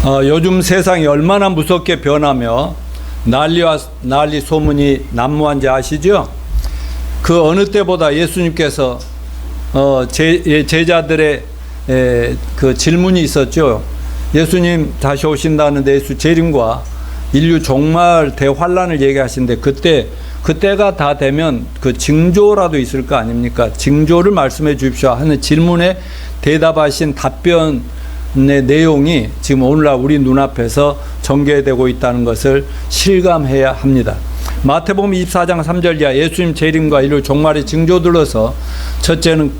요즘 세상이 얼마나 무섭게 변하며 난리 소문이 난무한지 아시죠? 그 어느 때보다 예수님께서 제자들의 그 질문이 있었죠. 예수님 다시 오신다는데 예수 재림과 인류 종말 대환란을 얘기하시는데 그때가 다 되면 그 징조라도 있을 거 아닙니까? 징조를 말씀해 주십시오 하는 질문에 대답하신 답변의 내용이 지금 오늘날 우리 눈앞에서 전개되고 있다는 것을 실감해야 합니다. 마태복음 24장 3절 이하 예수님 재림과 인류 종말의 징조들로서 첫째는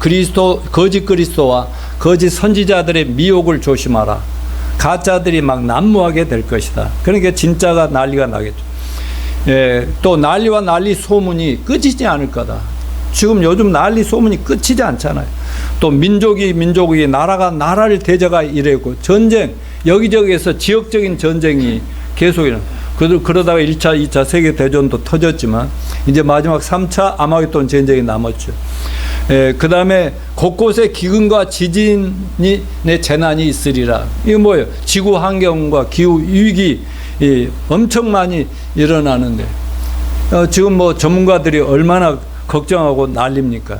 거짓 그리스도와 거짓 선지자들의 미혹을 조심하라. 가짜들이 막 난무하게 될 것이다. 그러니까 진짜가 난리가 나겠죠. 또 난리와 난리 소문이 끊이지 않을 거다. 지금 요즘 난리 소문이 끊이지 않잖아요. 또 민족이 나라가 나라를 대적하 이래고 전쟁 여기저기에서 지역적인 전쟁이 계속 일어나. 그러다가 1차, 2차 세계대전도 터졌지만 이제 마지막 3차 아마겟돈 전쟁이 남았죠. 그 다음에 곳곳에 기근과 지진의 재난이 있으리라. 이거 뭐예요? 지구 환경과 기후 위기 엄청 많이 일어나는데 지금 뭐 전문가들이 얼마나 걱정하고 난립니까?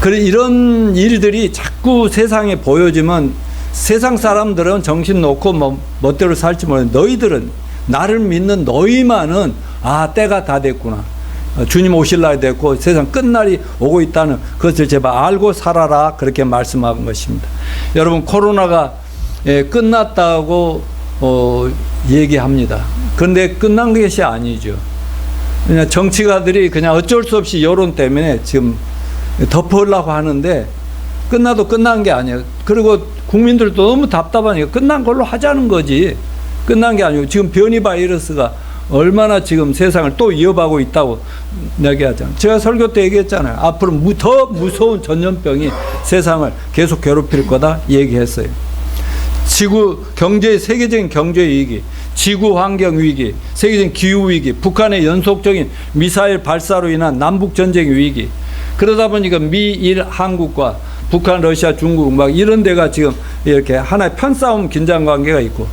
이런 일들이 자꾸 세상에 보여지면 세상 사람들은 정신 놓고 뭐 멋대로 살지 모르는데 너희들은 나를 믿는 너희만은 때가 다 됐구나. 주님 오실 날이 됐고 세상 끝날이 오고 있다는 것을 제발 알고 살아라. 그렇게 말씀한 것입니다. 여러분 코로나가 끝났다고 얘기합니다. 그런데 끝난 것이 아니죠. 그냥 정치가들이 그냥 어쩔 수 없이 여론 때문에 지금 덮으려고 하는데 끝나도 끝난 게 아니에요. 그리고 국민들도 너무 답답하니까 끝난 걸로 하자는 거지. 끝난 게 아니고 지금 변이 바이러스가 얼마나 지금 세상을 또 이어가고 있다고 얘기하잖아요. 제가 설교 때 얘기했잖아요. 앞으로 더 무서운 전염병이 세상을 계속 괴롭힐 거다 얘기했어요. 세계적인 경제 위기, 지구 환경 위기, 세계적인 기후 위기, 북한의 연속적인 미사일 발사로 인한 남북 전쟁 위기. 그러다 보니까 미일 한국과 북한, 러시아, 중국 막 이런 데가 지금 이렇게 하나의 편싸움 긴장 관계가 있고,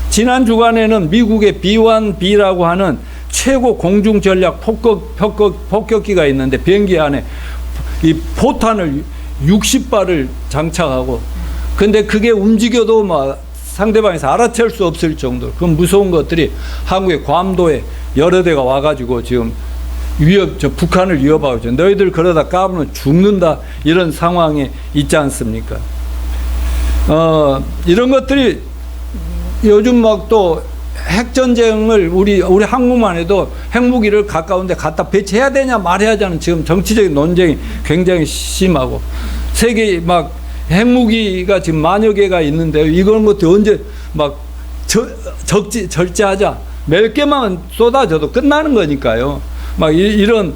지난 주간에는 미국의 B-1B라고 하는 최고 공중 전략 폭격기가 있는데 비행기 안에 이 포탄을 60발을 장착하고, 근데 그게 움직여도 막 상대방에서 알아챌 수 없을 정도로 그 무서운 것들이 한국의 괌도에 여러 대가 와가지고 지금 북한을 위협하고 있죠. 너희들 그러다 까불면 죽는다 이런 상황에 있지 않습니까? 이런 것들이 요즘 막 또 핵전쟁을 우리 한국만 해도 핵무기를 가까운데 갖다 배치해야 되냐 말해야 하는 지금 정치적인 논쟁이 굉장히 심하고, 세계 막 핵무기가 지금 만여 개가 있는데 이런 것도 언제 막 절제하자 몇 개만 쏟아져도 끝나는 거니까요. 막 이런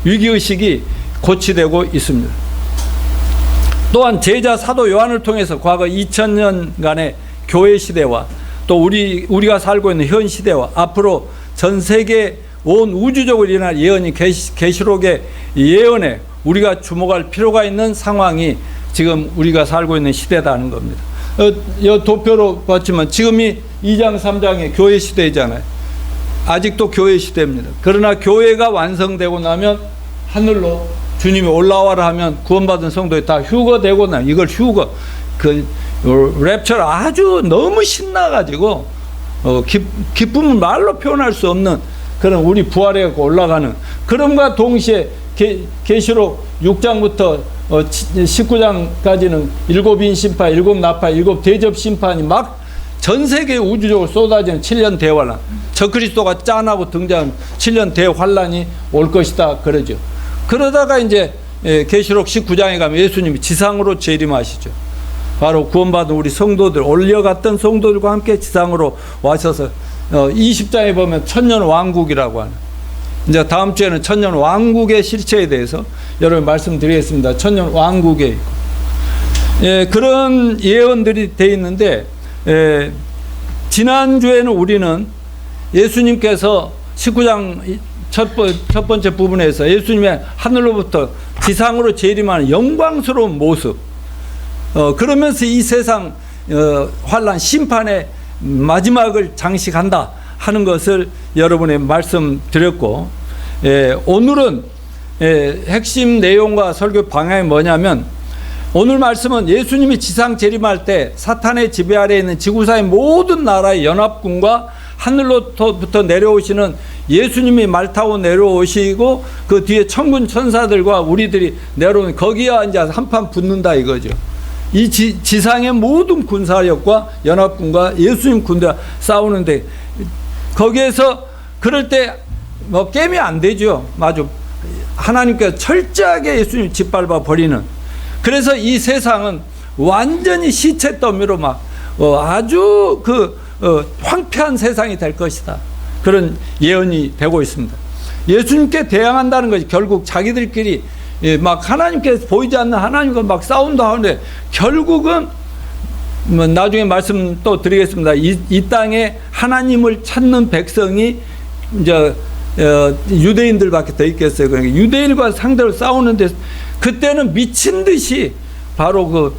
위기의식이 고취되고 있습니다. 또한 제자 사도 요한을 통해서 과거 2000년간의 교회 시대와 또 우리가 살고 있는 현 시대와 앞으로 전 세계 온 우주적으로 일어날 예언이 계시록의 예언에 우리가 주목할 필요가 있는 상황이 지금 우리가 살고 있는 시대다는 겁니다. 도표로 봤지만 지금이 2장 3장의 교회 시대잖아요. 아직도 교회 시대입니다. 그러나 교회가 완성되고 나면 하늘로 주님이 올라와라 하면 구원받은 성도에 다 휴거되고 나면 이걸 랩처를 아주 너무 신나가지고 기쁨을 말로 표현할 수 없는 그런 우리 부활해 올라가는, 그럼과 동시에 계시록 6장부터 19장까지는 7인 심판, 7나팔, 7대접 심판이 막 전 세계 우주적으로 쏟아지는 7년 대환란, 적그리스도가 짠하고 등장하는 7년 대환란이 올 것이다 그러죠. 그러다가 이제 계시록 19장에 가면 예수님이 지상으로 재림하시죠. 바로 구원받은 우리 성도들, 올려갔던 성도들과 함께 지상으로 와셔서 20장에 보면 천년 왕국이라고 하는, 이제 다음 주에는 천년 왕국의 실체에 대해서 여러분 말씀드리겠습니다. 천년 왕국에 있고, 그런 예언들이 돼 있는데, 지난주에는 우리는 예수님께서 19장 첫 번째 부분에서 예수님의 하늘로부터 지상으로 재림하는 영광스러운 모습, 그러면서 이 세상 환란 심판의 마지막을 장식한다 하는 것을 여러분에 말씀드렸고, 오늘은 핵심 내용과 설교 방향이 뭐냐면, 오늘 말씀은 예수님이 지상 재림할 때 사탄의 지배 아래에 있는 지구상의 모든 나라의 연합군과 하늘로부터 내려오시는 예수님이 말 타고 내려오시고 그 뒤에 천군 천사들과 우리들이 내려오는, 거기에 이제 한판 붙는다 이거죠. 이 지상의 모든 군사력과 연합군과 예수님 군대가 싸우는데, 거기에서 그럴 때 뭐 깨면 안 되죠. 아주 하나님께서 철저하게 예수님 짓밟아 버리는. 그래서 이 세상은 완전히 시체 더미로 막 아주 황폐한 세상이 될 것이다. 그런 예언이 되고 있습니다. 예수님께 대항한다는 것이 결국 자기들끼리 막 하나님께서 보이지 않는 하나님과 막 싸운다 하는데, 결국은 뭐 나중에 말씀 또 드리겠습니다. 이 땅에 하나님을 찾는 백성이 이제 유대인들밖에 더 있겠어요. 그러니까 유대인과 상대로 싸우는데, 그때는 미친 듯이 바로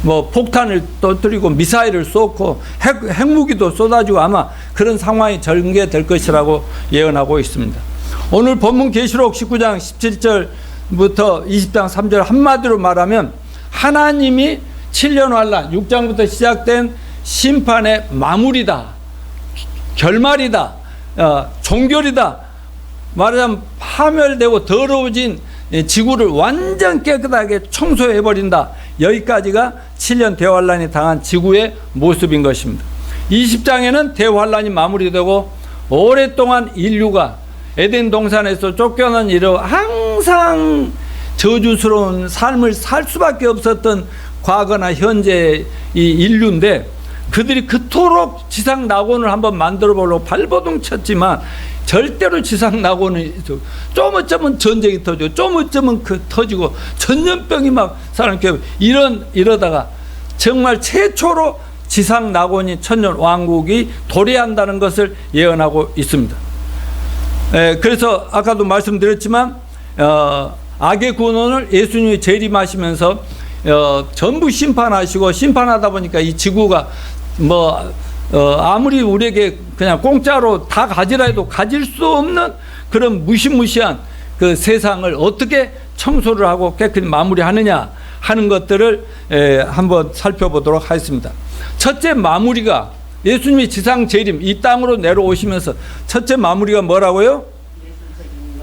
뭐 폭탄을 터뜨리고 미사일을 쏘고 핵무기도 쏟아지고 아마 그런 상황이 전개될 것이라고 예언하고 있습니다. 오늘 본문 계시록 19장 17절부터 20장 3절 한마디로 말하면, 하나님이 7년 환란 6장부터 시작된 심판의 마무리다, 결말이다, 종결이다. 말하자면 파멸되고 더러워진 지구를 완전 깨끗하게 청소해버린다. 여기까지가 7년 대환란이 당한 지구의 모습인 것입니다. 20장에는 대환란이 마무리되고 오랫동안 인류가 에덴 동산에서 쫓겨난 이로 항상 저주스러운 삶을 살 수밖에 없었던 과거나 현재 이 인류인데, 그들이 그토록 지상 낙원을 한번 만들어 보려고 발버둥 쳤지만 절대로 지상 낙원은 좀 어쩌면 전쟁이 터지고 좀 어쩌면 터지고 전염병이 막 사람께 이러다가 정말 최초로 지상 낙원이 천년 왕국이 도래한다는 것을 예언하고 있습니다. 그래서 아까도 말씀드렸지만 악의 군원을 예수님이 재림하시면서 전부 심판하시고, 심판하다 보니까 이 지구가 아무리 우리에게 그냥 공짜로 다 가지라 해도 가질 수 없는 그런 무시무시한 그 세상을 어떻게 청소를 하고 깨끗이 마무리하느냐 하는 것들을 한번 살펴보도록 하겠습니다. 첫째 마무리가, 예수님이 지상 재림 이 땅으로 내려오시면서 첫째 마무리가 뭐라고요?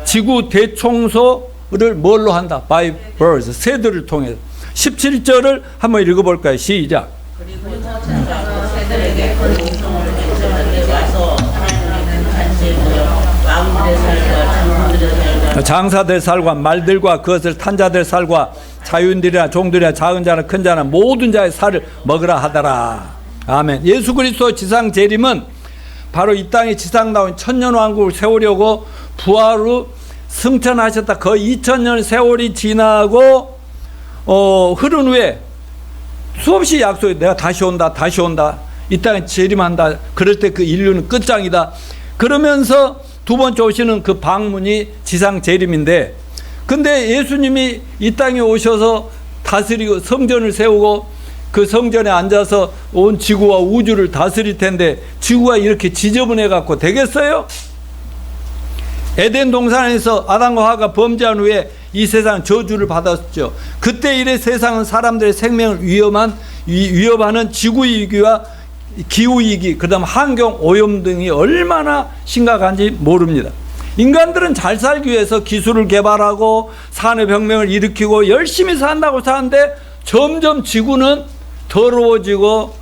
지구 대청소를 뭘로 한다? By birds, 새들을 통해서. 17절을 한번 읽어볼까요? 시작. 그리고 새들에게 큰 공성을 맹세하게 와서 하나님의 잔치에 모여 왕들의 살과 장군들의 살과 장사될 살과 말들과 그것을 탄 자들 살과 자유인들이나 종들이나 작은 자나 큰 자나 모든 자의 살을 먹으라 하더라. 아멘. 예수 그리스도 지상 재림은 바로 이 땅에 지상 나온 천년 왕국을 세우려고 부활 후 승천하셨다. 거의 2000년 세월이 지나고 흐른 후에 수없이 약속이, 내가 다시 온다, 다시 온다, 이 땅에 재림한다, 그럴 때 그 인류는 끝장이다. 그러면서 두 번째 오시는 그 방문이 지상 재림인데, 근데 예수님이 이 땅에 오셔서 다스리고 성전을 세우고 그 성전에 앉아서 온 지구와 우주를 다스릴 텐데, 지구가 이렇게 지저분해 갖고 되겠어요? 에덴 동산에서 아담과 하와가 범죄한 후에 이 세상 저주를 받았죠. 그때 이래 세상은 사람들의 생명을 위협하는 지구위기와 기후위기, 그 다음 환경 오염 등이 얼마나 심각한지 모릅니다. 인간들은 잘 살기 위해서 기술을 개발하고 산업혁명을 일으키고 열심히 산다고 사는데, 점점 지구는 더러워지고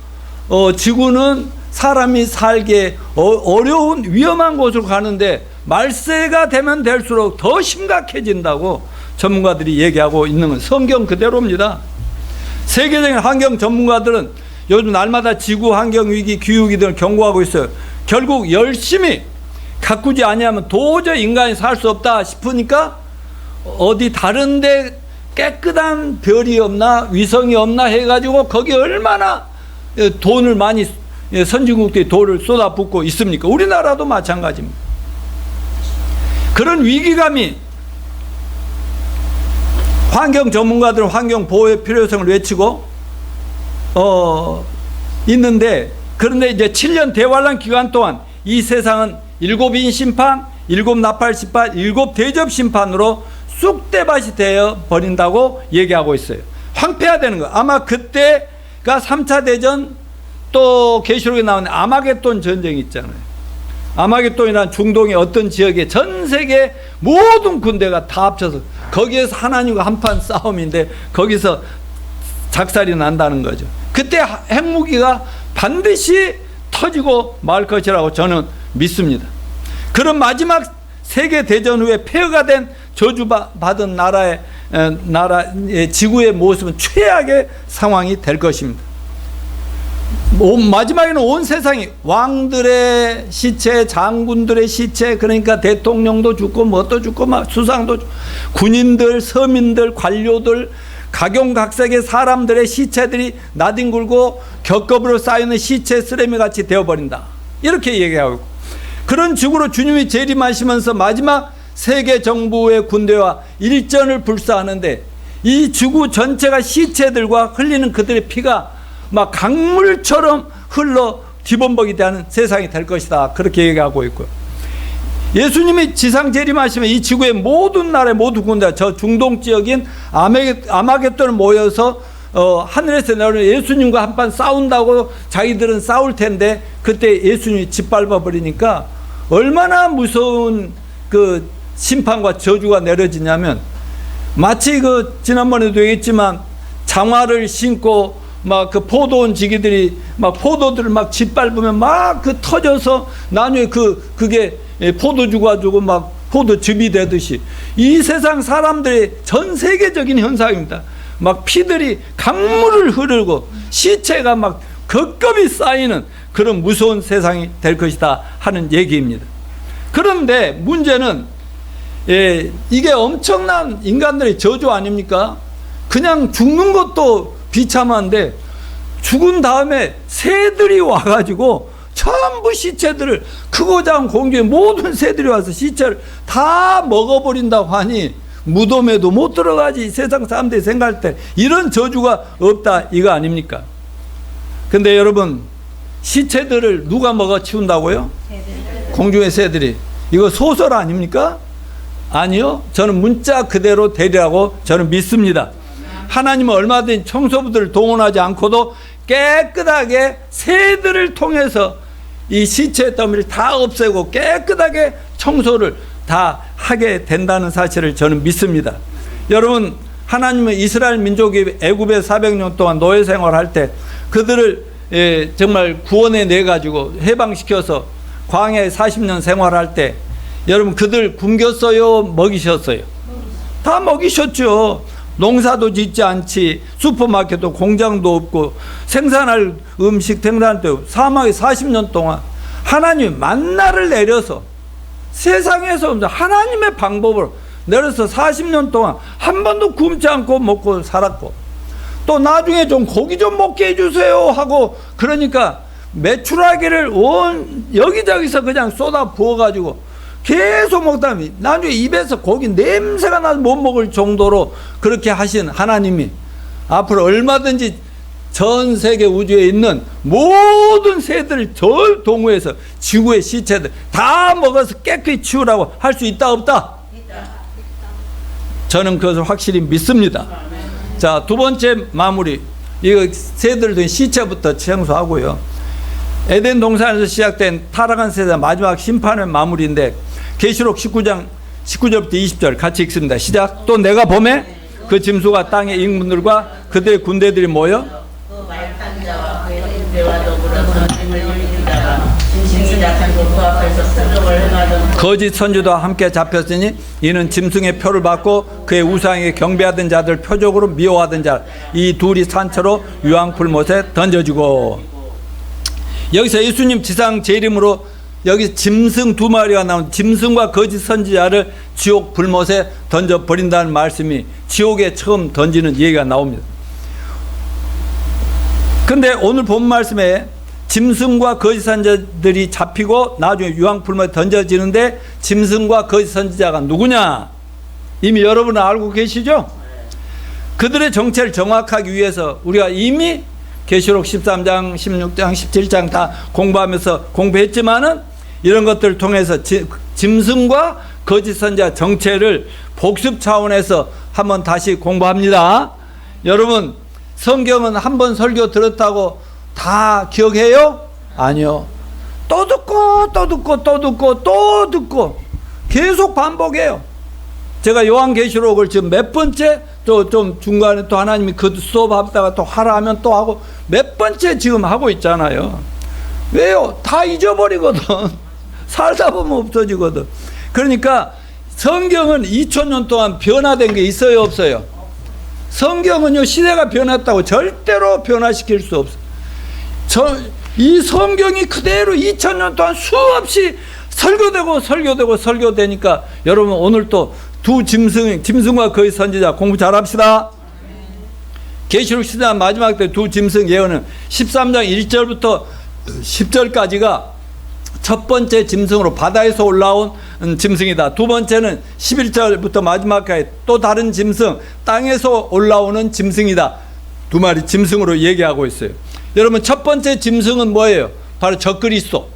지구는 사람이 살기에 어려운 위험한 곳으로 가는데, 말세가 되면 될수록 더 심각해진다고 전문가들이 얘기하고 있는 건 성경 그대로입니다. 세계적인 환경 전문가들은 요즘 날마다 지구 환경 위기, 기후위기 등을 경고하고 있어요. 결국 열심히 가꾸지 아니하면 도저히 인간이 살 수 없다 싶으니까 어디 다른데 깨끗한 별이 없나, 위성이 없나 해가지고 거기 얼마나 돈을 많이, 선진국들이 돈을 쏟아붓고 있습니까? 우리나라도 마찬가지입니다. 그런 위기감이, 환경 전문가들은 환경 보호의 필요성을 외치고 있는데, 그런데 이제 7년 대환란 기간 동안 이 세상은 7인 심판, 7 나팔 심판, 7 대접 심판으로 쑥대밭이 되어 버린다고 얘기하고 있어요. 황폐화되는 거. 아마 그때가 3차 대전, 또 계시록에 나오는 아마겟돈 전쟁이 있잖아요. 아마겟돈이란 중동의 어떤 지역에 전 세계 모든 군대가 다 합쳐서 거기에서 하나님과 한판 싸움인데 거기서 작살이 난다는 거죠. 그때 핵무기가 반드시 터지고 말 것이라고 저는 믿습니다. 그런 마지막 세계 대전 후에 폐허가 된 저주받은 나라의 지구의 모습은 최악의 상황이 될 것입니다. 마지막에는 온 세상이 왕들의 시체, 장군들의 시체, 그러니까 대통령도 죽고 뭣도 죽고 막 수상도 죽고, 군인들, 서민들, 관료들, 각용각색의 사람들의 시체들이 나뒹굴고 겹겹으로 쌓이는 시체 쓰레미 같이 되어버린다, 이렇게 얘기하고 있고, 그런 지구로 주님이 재림하시면서 마지막 세계 정부의 군대와 일전을 불사하는데 이 지구 전체가 시체들과 흘리는 그들의 피가 막 강물처럼 흘러 뒤범벅이 되는 세상이 될 것이다, 그렇게 얘기하고 있고요. 예수님이 지상 재림하시면 이 지구의 모든 나라의 모든 군대, 저 중동 지역인 아마겟돈을 모여서 하늘에서 내려오는 예수님과 한판 싸운다고 자기들은 싸울 텐데, 그때 예수님이 짓밟아 버리니까 얼마나 무서운 그 심판과 저주가 내려지냐면, 마치 그 지난번에도 얘기했지만 장화를 신고 막 그 포도원 지기들이 막 포도들을 막 짓밟으면 막 그 터져서 나중에 그게 포도주 가지고 막 포도즙이 되듯이 이 세상 사람들의 전 세계적인 현상입니다. 막 피들이 강물을 흐르고 시체가 막 겹겹이 쌓이는 그런 무서운 세상이 될 것이다 하는 얘기입니다. 그런데 문제는 이게 엄청난 인간들의 저주 아닙니까? 그냥 죽는 것도 비참한데 죽은 다음에 새들이 와가지고 전부 시체들을, 크고 작은 공중에 모든 새들이 와서 시체를 다 먹어버린다고 하니 무덤에도 못 들어가지. 세상 사람들이 생각할 때 이런 저주가 없다, 이거 아닙니까? 근데 여러분, 시체들을 누가 먹어 치운다고요? 공중의 새들이. 이거 소설 아닙니까? 아니요, 저는 문자 그대로 되리라고 저는 믿습니다. 하나님은 얼마든지 청소부들을 동원하지 않고도 깨끗하게 새들을 통해서 이 시체 더미를 다 없애고 깨끗하게 청소를 다 하게 된다는 사실을 저는 믿습니다. 여러분, 하나님은 이스라엘 민족이 애굽에 400년 동안 노예 생활할 때 그들을 정말 구원해 내 가지고 해방시켜서 광야에 40년 생활할 때 여러분, 그들 굶겼어요, 먹이셨어요? 다 먹이셨죠. 농사도 짓지 않지, 슈퍼마켓도 공장도 없고 생산할 음식 생산할 때 사막에 40년 동안 하나님이 만나를 내려서 세상에서 하나님의 방법으로 내려서 40년 동안 한 번도 굶지 않고 먹고 살았고, 또 나중에 좀 고기 좀 먹게 해주세요 하고, 그러니까 메추라기를 온 여기저기서 그냥 쏟아 부어가지고 계속 먹다 나중에 입에서 고기 냄새가 나서 못 먹을 정도로 그렇게 하신 하나님이 앞으로 얼마든지 전 세계 우주에 있는 모든 새들을 절 동호해서 지구의 시체들 다 먹어서 깨끗이 치우라고 할 수 있다, 없다? 있다. 저는 그것을 확실히 믿습니다. 자, 두 번째 마무리, 이거 새들도 시체부터 청소하고요. 에덴 동산에서 시작된 타락한 세상 마지막 심판의 마무리인데, 계시록 19장 19절부터 20절 같이 읽습니다. 시작. 또 내가 봄에 그 짐수가 땅의 인군들과 그들의 군대들이 모여 그 말탄 자와 그의 군대와 더불어서 짐을 일으킨 자가 짐승이 나타나고 그 앞에서 표적을 행하던 거짓 선지자와 함께 잡혔으니 이는 짐승의 표를 받고 그의 우상에게 경배하던 자들 표적으로 미워하던 자, 이 둘이 산채로 유황불못에 던져지고. 여기서 예수님 지상 재림으로 여기 짐승 2마리가 나온 짐승과 거짓 선지자를 지옥 불못에 던져버린다는 말씀이 지옥에 처음 던지는 얘기가 나옵니다. 근데 오늘 본 말씀에 짐승과 거짓 선지자들이 잡히고 나중에 유황불못에 던져지는데 짐승과 거짓 선지자가 누구냐? 이미 여러분은 알고 계시죠? 그들의 정체를 정확하기 위해서 우리가 이미 계시록 13장, 16장, 17장 다 공부했지만은 이런 것들을 통해서 짐승과 거짓 선지자 정체를 복습 차원에서 한번 다시 공부합니다. 여러분, 성경은 한번 설교 들었다고 다 기억해요? 아니요. 또 듣고 또 듣고 또 듣고 또 듣고 계속 반복해요. 제가 요한계시록을 지금 몇 번째 또 좀 중간에 또 하나님이 그 수업 하다가 또 하라 하면 또 하고 몇 번째 지금 하고 있잖아요. 왜요? 다 잊어버리거든. 살다 보면 없어지거든. 그러니까 성경은 2000년 동안 변화된 게 있어요, 없어요? 성경은요, 시대가 변했다고 절대로 변화시킬 수 없어요. 이 성경이 그대로 2000년 동안 수없이 설교되니까 여러분 오늘 또 두 짐승과 거의 선지자 공부 잘합시다. 계시록 10장 마지막 때 두 짐승 예언은 13장 1절부터 10절까지가 첫 번째 짐승으로 바다에서 올라온 짐승이다. 두 번째는 11절부터 마지막까지 또 다른 짐승, 땅에서 올라오는 짐승이다. 두 마리 짐승으로 얘기하고 있어요. 여러분, 첫 번째 짐승은 뭐예요? 바로 적그리스도.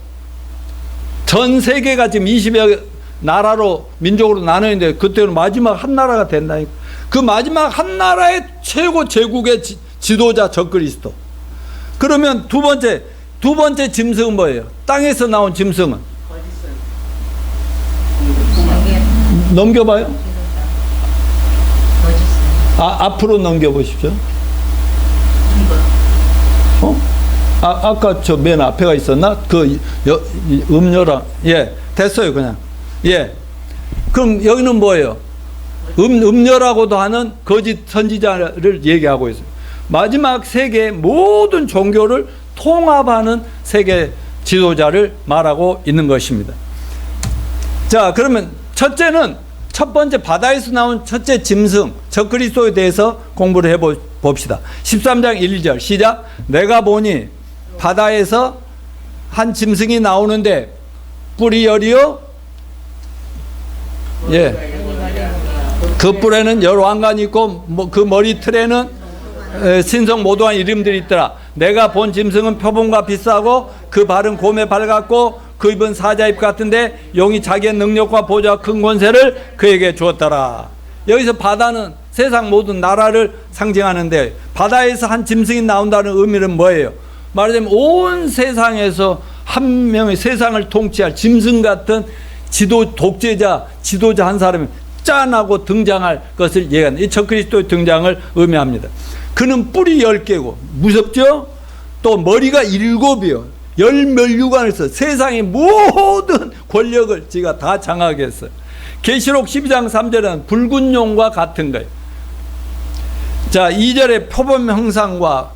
전 세계가 지금 20여 나라로, 민족으로 나누는데 그때는 마지막 한 나라가 된다니까. 그 마지막 한 나라의 최고 제국의 지도자 적그리스도. 그러면 두 번째 짐승은 뭐예요? 땅에서 나온 짐승은? 넘겨봐요. 앞으로 넘겨보십시오. 아까 저 맨 앞에가 있었나? 음료랑, 예, 됐어요, 그냥. 예. 그럼 여기는 뭐예요? 음료라고도 하는 거짓 선지자를 얘기하고 있어요. 마지막 세계 모든 종교를 통합하는 세계 지도자를 말하고 있는 것입니다. 자, 그러면 첫 번째 바다에서 나온 첫째 짐승 적그리스도에 대해서 공부를 해봅시다. 13장 1절 시작. 내가 보니 바다에서 한 짐승이 나오는데 뿔이 열이요. 예. 그 뿔에는 열 왕관이 있고 그 머리 틀에는 신성 모도한 이름들이 있더라. 내가 본 짐승은 표범과 비싸고 그 발은 곰의 발 같고 그 입은 사자입 같은데 용이 자기의 능력과 보좌와 큰 권세를 그에게 주었더라. 여기서 바다는 세상 모든 나라를 상징하는데 바다에서 한 짐승이 나온다는 의미는 뭐예요? 말하자면 온 세상에서 한 명의 세상을 통치할 짐승 같은 지도자 한 사람이 짠하고 등장할 것을 얘기하는 이 적그리스도의 등장을 의미합니다. 그는 뿔이 10개고 무섭죠? 또 머리가 7이요. 열멸류관에서 세상의 모든 권력을 지가 다 장악하게 했어요. 계시록 12장 3절은 붉은 용과 같은 거예요. 자, 2절에 표범 형상과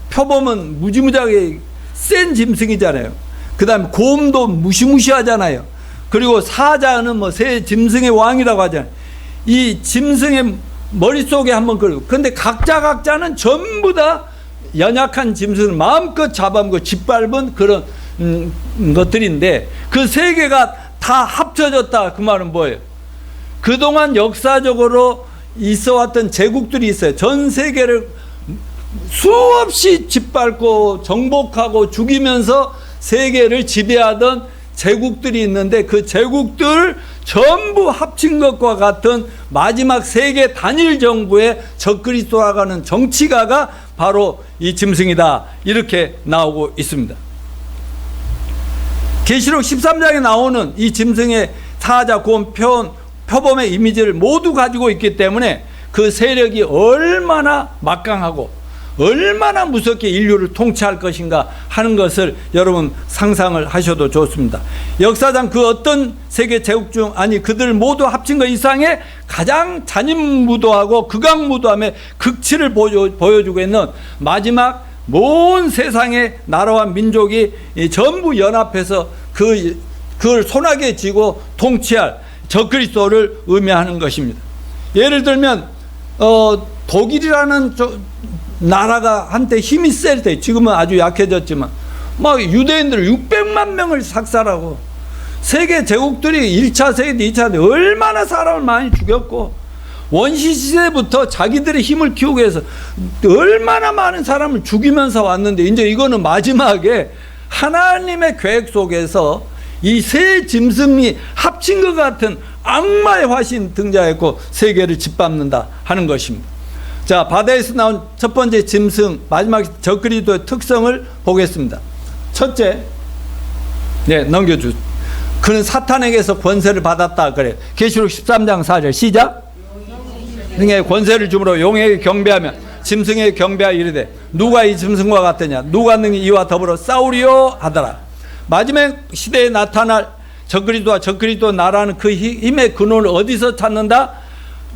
표범은 무지무지하게 센 짐승이잖아요. 그 다음에 곰도 무시무시하잖아요. 그리고 사자는 새 짐승의 왕이라고 하잖아요. 이 짐승의 머릿속에 한번 그리고 근데 각자는 전부 다 연약한 짐승을 마음껏 잡아먹고 짓밟은 그런 것들인데 그 세 개가 다 합쳐졌다. 그 말은 뭐예요? 그동안 역사적으로 있어왔던 제국들이 있어요. 전 세계를 수없이 짓밟고 정복하고 죽이면서 세계를 지배하던 제국들이 있는데 그 제국들 전부 합친 것과 같은 마지막 세계 단일 정부의 적그리스도라고 하는 정치가가 바로 이 짐승이다. 이렇게 나오고 있습니다. 계시록 13장에 나오는 이 짐승의 사자, 곰, 표범의 이미지를 모두 가지고 있기 때문에 그 세력이 얼마나 막강하고 얼마나 무섭게 인류를 통치할 것인가 하는 것을 여러분 상상을 하셔도 좋습니다. 역사상 그 어떤 세계 제국 중 그들 모두 합친 것 이상의 가장 잔인무도하고 극악무도함의 극치를 보여주고 있는 마지막 온 세상의 나라와 민족이 전부 연합해서 그걸 손아귀에 쥐고 통치할 적그리스도를 의미하는 것입니다. 예를 들면 독일이라는 나라가 한때 힘이 셀 때, 지금은 아주 약해졌지만 막 유대인들 600만 명을 삭살하고 세계 제국들이 1차 세계, 2차 세계 얼마나 사람을 많이 죽였고 원시 시대부터 자기들의 힘을 키우기 위해서 얼마나 많은 사람을 죽이면서 왔는데 이제 이거는 마지막에 하나님의 계획 속에서 이 세 짐승이 합친 것 같은 악마의 화신 등장했고 세계를 짓밟는다 하는 것입니다. 자, 바다에서 나온 첫 번째 짐승, 마지막 적그리스도의 특성을 보겠습니다. 첫째, 네, 넘겨주. 그는 사탄에게서 권세를 받았다 그래요. 계시록 13장 4절 시작. 등에 권세를 주므로 용에게 경배하며 짐승에게 경배하여 이르되 누가 이 짐승과 같으냐 누가 능히 이와 더불어 싸우리요 하더라. 마지막 시대에 나타날 적그리스도와 적그리스도 나라는 그 힘의 근원을 어디서 찾는다?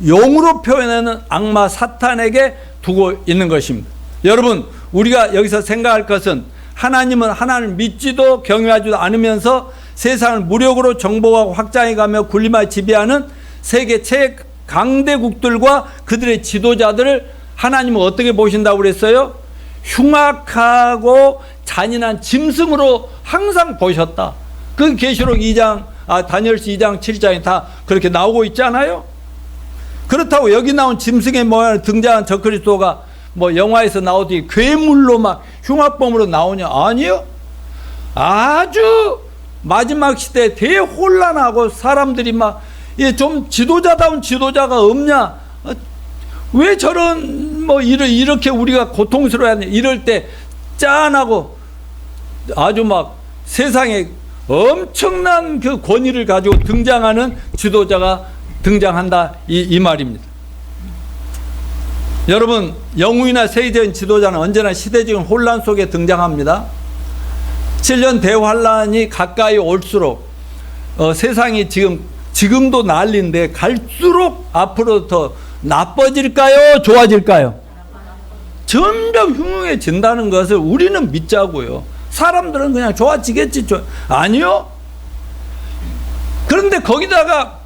용으로 표현하는 악마 사탄에게 두고 있는 것입니다. 여러분, 우리가 여기서 생각할 것은 하나님은 하나님을 믿지도 경외하지도 않으면서 세상을 무력으로 정복하고 확장해가며 군림하여 지배하는 세계 최강대국들과 그들의 지도자들을 하나님은 어떻게 보신다고 그랬어요? 흉악하고 잔인한 짐승으로 항상 보셨다. 그 계시록 2장, 다니엘서 2장 7장에 다 그렇게 나오고 있잖아요. 그렇다고 여기 나온 짐승의 모양을 등장한 적그리스도가 뭐 영화에서 나오듯이 괴물로 막 흉악범으로 나오냐? 아니요. 아주 마지막 시대에 대혼란하고 사람들이 막 좀 지도자다운 지도자가 없냐? 왜 저런 뭐 이렇게 우리가 고통스러워하냐? 이럴 때 짠하고 아주 막 세상에 엄청난 그 권위를 가지고 등장하는 지도자가 등장한다 이 말입니다. 여러분, 영웅이나 세계적인 지도자는 언제나 시대적인 혼란 속에 등장합니다. 7년 대환란이 가까이 올수록 세상이 지금도 난리인데 갈수록 앞으로 더 나빠질까요? 좋아질까요? 점점 흉흉해진다는 것을 우리는 믿자고요. 사람들은 그냥 좋아지겠지. 아니요. 그런데 거기다가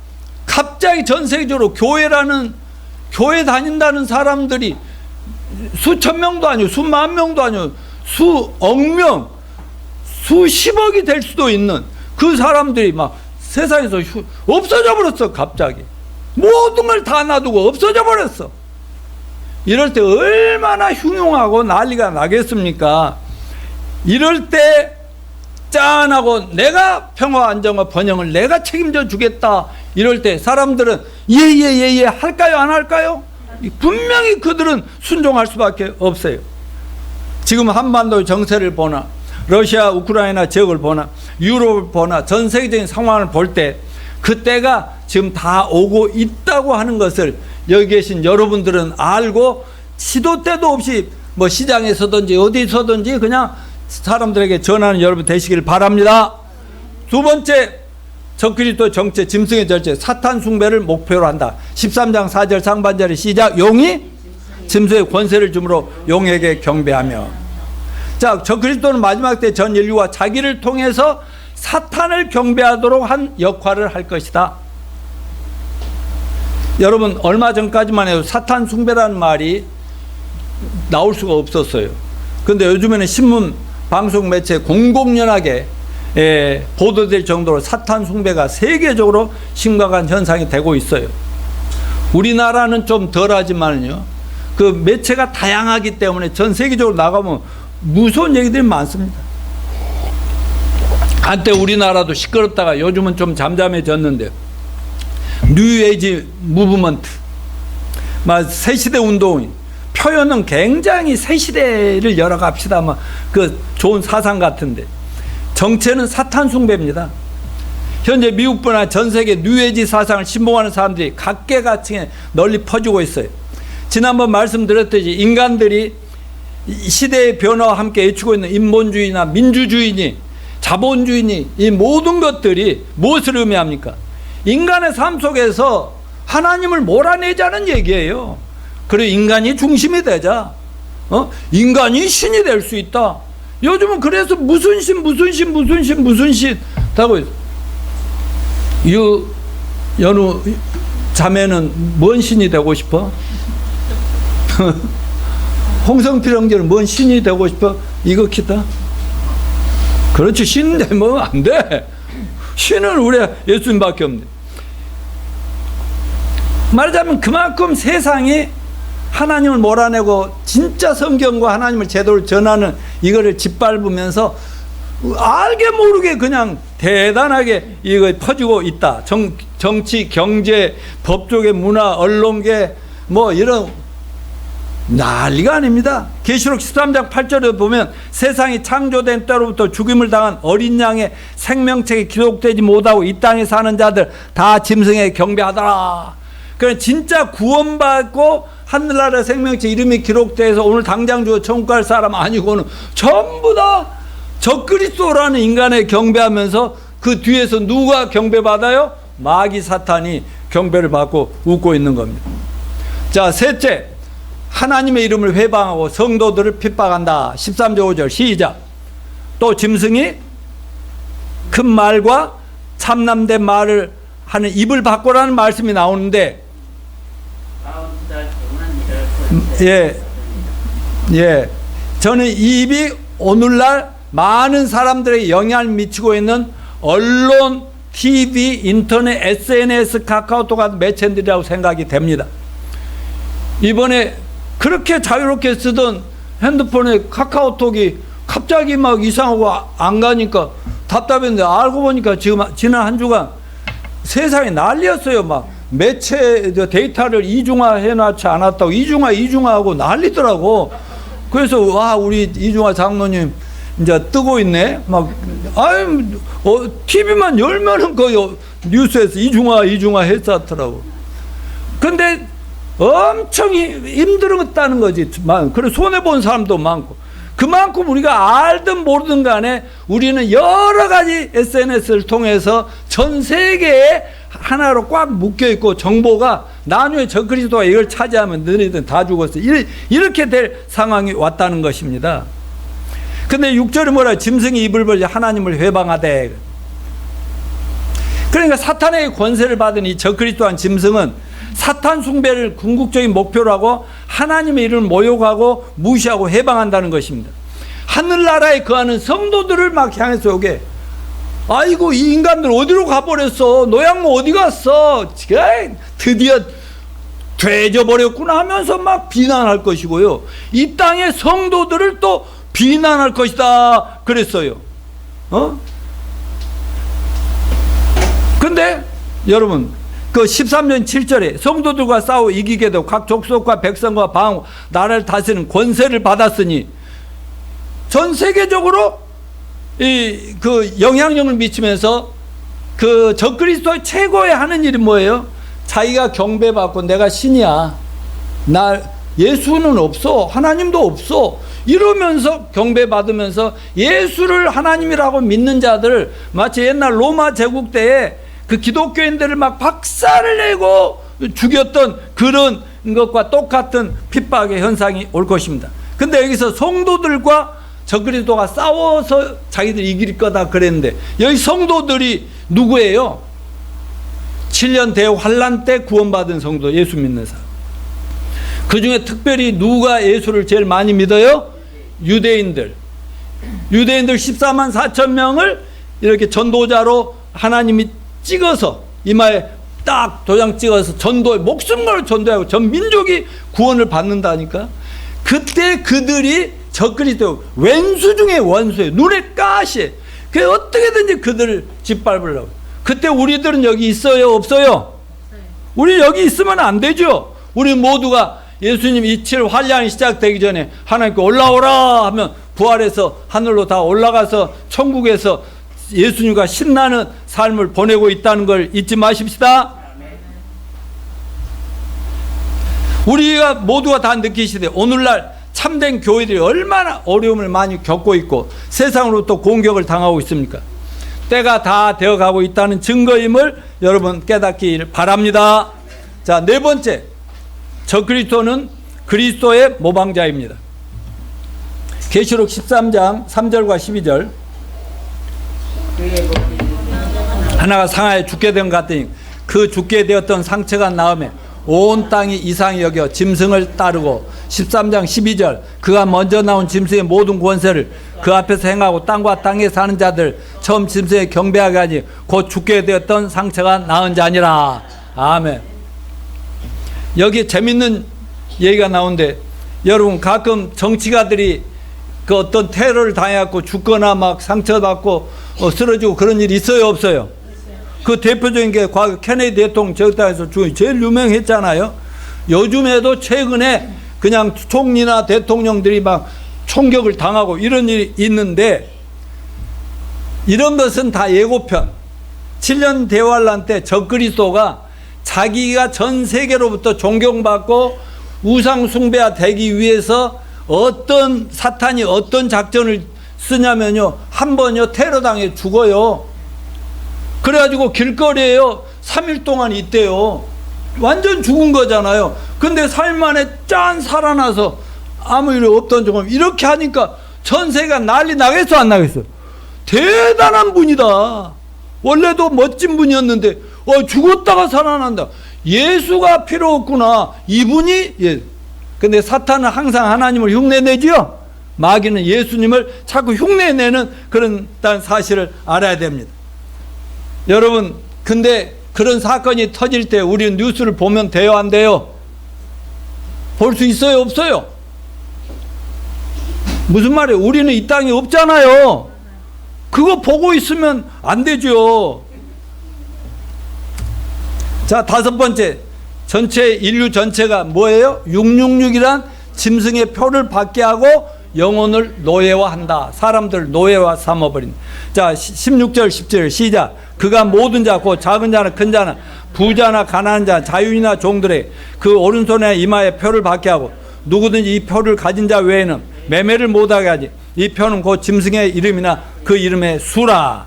갑자기 전 세계적으로 교회 다닌다는 사람들이 수천 명도 아니고 수만 명도 아니고 수억 명, 수십억이 될 수도 있는 그 사람들이 막 세상에서 없어져 버렸어. 갑자기 모든 걸 다 놔두고 없어져 버렸어. 이럴 때 얼마나 흉흉하고 난리가 나겠습니까? 이럴 때 짠하고 내가 평화 안정과 번영을 내가 책임져 주겠다. 이럴 때 사람들은 예예예예 할까요? 안 할까요? 분명히 그들은 순종할 수밖에 없어요. 지금 한반도 정세를 보나 러시아 우크라이나 지역을 보나 유럽을 보나 전 세계적인 상황을 볼 때 그때가 지금 다 오고 있다고 하는 것을 여기 계신 여러분들은 알고 시도 때도 없이 뭐 시장에서든지 어디서든지 그냥 사람들에게 전하는 여러분 되시길 바랍니다. 두 번째, 적그리스도 정체 짐승의 절제 사탄 숭배를 목표로 한다. 13장 4절 상반절의 시작. 용이 짐승의 권세를 주므로 용에게 경배하며. 자, 적그리스도는 마지막 때 전 인류와 자기를 통해서 사탄을 경배하도록 한 역할을 할 것이다. 여러분, 얼마 전까지만 해도 사탄 숭배라는 말이 나올 수가 없었어요. 그런데 요즘에는 신문 방송 매체 공공연하게 보도될 정도로 사탄 숭배가 세계적으로 심각한 현상이 되고 있어요. 우리나라는 좀 덜하지만요, 그 매체가 다양하기 때문에 전 세계적으로 나가면 무서운 얘기들이 많습니다. 한때 우리나라도 시끄럽다가 요즘은 좀 잠잠해졌는데 뉴에이지 무브먼트, 새시대 운동, 표현은 굉장히 새시대를 열어갑시다. 그 좋은 사상 같은데 정체는 사탄 숭배입니다. 현재 미국뿐 아니라 전 세계 뉴에이지 사상을 신봉하는 사람들이 각계각층에 널리 퍼지고 있어요. 지난번 말씀드렸듯이 인간들이 시대의 변화와 함께 애추고 있는 인본주의나 민주주의니 자본주의니 이 모든 것들이 무엇을 의미합니까? 인간의 삶 속에서 하나님을 몰아내자는 얘기예요. 그리고 인간이 중심이 되자. 인간이 신이 될 수 있다. 요즘은 그래서 무슨 신 하고 있어. 연우 자매는 뭔 신이 되고 싶어? 홍성필 형제는 뭔 신이 되고 싶어? 이거 기타? 그렇지, 신 되면 안 돼. 신은 우리 예수님밖에 없네. 말하자면 그만큼 세상이 하나님을 몰아내고 진짜 성경과 하나님을 제대로 전하는 이거를 짓밟으면서 알게 모르게 그냥 대단하게 이거 퍼지고 있다. 정치, 경제, 법조계, 문화, 언론계 뭐 이런 난리가 아닙니다. 계시록 13장 8절에 보면 세상이 창조된 때로부터 죽임을 당한 어린 양의 생명책에 기록되지 못하고 이 땅에 사는 자들 다 짐승에 경배하더라. 그러니까 진짜 구원받고 하늘나라 생명책 이름이 기록돼서 오늘 당장 저 천국 갈 사람 아니고는 전부 다 적그리스도라는 인간에 경배하면서 그 뒤에서 누가 경배받아요? 마귀 사탄이 경배를 받고 웃고 있는 겁니다. 자, 셋째, 하나님의 이름을 회방하고 성도들을 핍박한다. 13절 5절 시작. 또 짐승이 큰 말과 참남된 말을 하는 입을 바꾸라는 말씀이 나오는데, 저는 이 입이 오늘날 많은 사람들에게 영향을 미치고 있는 언론, TV, 인터넷, SNS, 카카오톡 같은 매체들이라고 생각이 됩니다. 이번에 그렇게 자유롭게 쓰던 핸드폰에 카카오톡이 갑자기 막 이상하고 안 가니까 답답했는데, 알고 보니까 지금 지난 한 주간 세상에 난리였어요. 막 매체 데이터를 이중화 해놓지 않았다고 이중화하고 난리더라고. 그래서 와, 우리 이중화 장로님 이제 뜨고 있네. 막 TV만 열면은 그 뉴스에서 이중화 했었더라고. 근데 엄청 힘들었다는 거지. 그래 손해 본 사람도 많고. 그만큼 우리가 알든 모르든 간에 우리는 여러 가지 SNS를 통해서 전 세계에 하나로 꽉 묶여 있고, 정보가 나중에 적그리스도가 이걸 차지하면 너희들 다 죽었어. 이렇게 될 상황이 왔다는 것입니다. 근데 6절에 뭐라? 짐승이 입을 벌려 하나님을 회방하되. 그러니까 사탄의 권세를 받은 이 적그리스도한 짐승은 사탄 숭배를 궁극적인 목표로 하고 하나님의 이름을 모욕하고 무시하고 해방한다는 것입니다. 하늘나라에 거하는 성도들을 막 향해서 오게, 아이고 이 인간들 어디로 가버렸어, 노양모 어디 갔어, 드디어 되져버렸구나 하면서 막 비난할 것이고요, 이 땅의 성도들을 또 비난할 것이다 그랬어요. 근데 여러분, 그 13년 7절에 성도들과 싸워 이기게 되고 각 족속과 백성과 방 나라를 다스리는 권세를 받았으니, 전 세계적으로 그 영향력을 미치면서 그 적그리스도의 최고의 하는 일이 뭐예요? 자기가 경배받고 내가 신이야, 나 예수는 없어, 하나님도 없어 이러면서 경배받으면서 예수를 하나님이라고 믿는 자들, 마치 옛날 로마 제국 때에 그 기독교인들을 막 박살을 내고 죽였던 그런 것과 똑같은 핍박의 현상이 올 것입니다. 근데 여기서 성도들과 적그리스도가 싸워서 자기들이 이길 거다 그랬는데, 여기 성도들이 누구예요? 7년 대환란 때 구원받은 성도, 예수 믿는 사람. 그 중에 특별히 누가 예수를 제일 많이 믿어요? 유대인들 14만 4천 명을 이렇게 전도자로 하나님이 찍어서 이마에 딱 도장 찍어서 전도에 목숨 걸어 전도하고 전 민족이 구원을 받는다니까. 그때 그들이 적그리스도 왼수 중에 원수예요. 눈에 가시에. 그 어떻게든지 그들을 짓밟으려고. 그때 우리들은 여기 있어요, 없어요? 우리 여기 있으면 안 되죠. 우리 모두가 예수님 이칠 환란이 시작되기 전에 하나님께 올라오라 하면 부활해서 하늘로 다 올라가서 천국에서 예수님과 신나는 삶을 보내고 있다는 걸 잊지 마십시다. 우리가 모두가 다 느끼시되 오늘날 참된 교회들이 얼마나 어려움을 많이 겪고 있고 세상으로부터 공격을 당하고 있습니까? 때가 다 되어가고 있다는 증거임을 여러분 깨닫기 바랍니다. 자, 네 번째, 적그리스도는 그리스도의 모방자입니다. 계시록 13장 3절과 12절. 하나가 상하여 죽게 된 것 같더니 그 죽게 되었던 상처가 나음에 온 땅이 이상히 여겨 짐승을 따르고, 13장 12절, 그가 먼저 나온 짐승의 모든 권세를 그 앞에서 행하고 땅과 땅에 사는 자들 처음 짐승에 경배하게 하니 곧 죽게 되었던 상처가 나은 자니라. 아멘. 여기에 재밌는 얘기가 나오는데, 여러분 가끔 정치가들이 그 어떤 테러를 당해갖고 죽거나 막 상처받고 쓰러지고 그런 일이 있어요, 없어요? 그 대표적인 게 과거 케네디 대통령 저 땅에서 죽은 제일 유명했잖아요. 요즘에도 최근에 그냥 총리나 대통령들이 막 총격을 당하고 이런 일이 있는데, 이런 것은 다 예고편. 7년 대환란 때 적그리스도가 자기가 전 세계로부터 존경받고 우상 숭배가 되기 위해서 어떤 사탄이 어떤 작전을 쓰냐면요, 한 번요 테러 당해 죽어요. 그래가지고 길거리에요 3일 동안 있대요. 완전 죽은 거잖아요. 근데 3일 만에 짠 살아나서 아무 일 없던 조금 이렇게 하니까 전 세계가 난리 나겠어, 안 나겠어? 대단한 분이다. 원래도 멋진 분이었는데 죽었다가 살아난다. 예수가 필요 없구나, 이분이. 예. 근데 사탄은 항상 하나님을 흉내내지요. 마귀는 예수님을 자꾸 흉내내는 그런 사실을 알아야 됩니다. 여러분, 근데 그런 사건이 터질 때 우리는 뉴스를 보면 돼요, 안 돼요? 볼 수 있어요, 없어요? 무슨 말이에요? 우리는 이 땅에 없잖아요. 그거 보고 있으면 안 되죠. 자, 5번째, 전체 인류 전체가 뭐예요? 666이란 짐승의 표를 받게 하고 영혼을 노예화한다. 사람들 노예화 삼아버린다. 자, 16절 17절 시작. 그가 모든 자, 곧 작은 자나 큰 자나 부자나 가난한 자, 자유인이나 종들에게 그 오른손에 이마에 표를 받게 하고 누구든지 이 표를 가진 자 외에는 매매를 못하게 하지. 이 표는 곧 짐승의 이름이나 그 이름의 수라.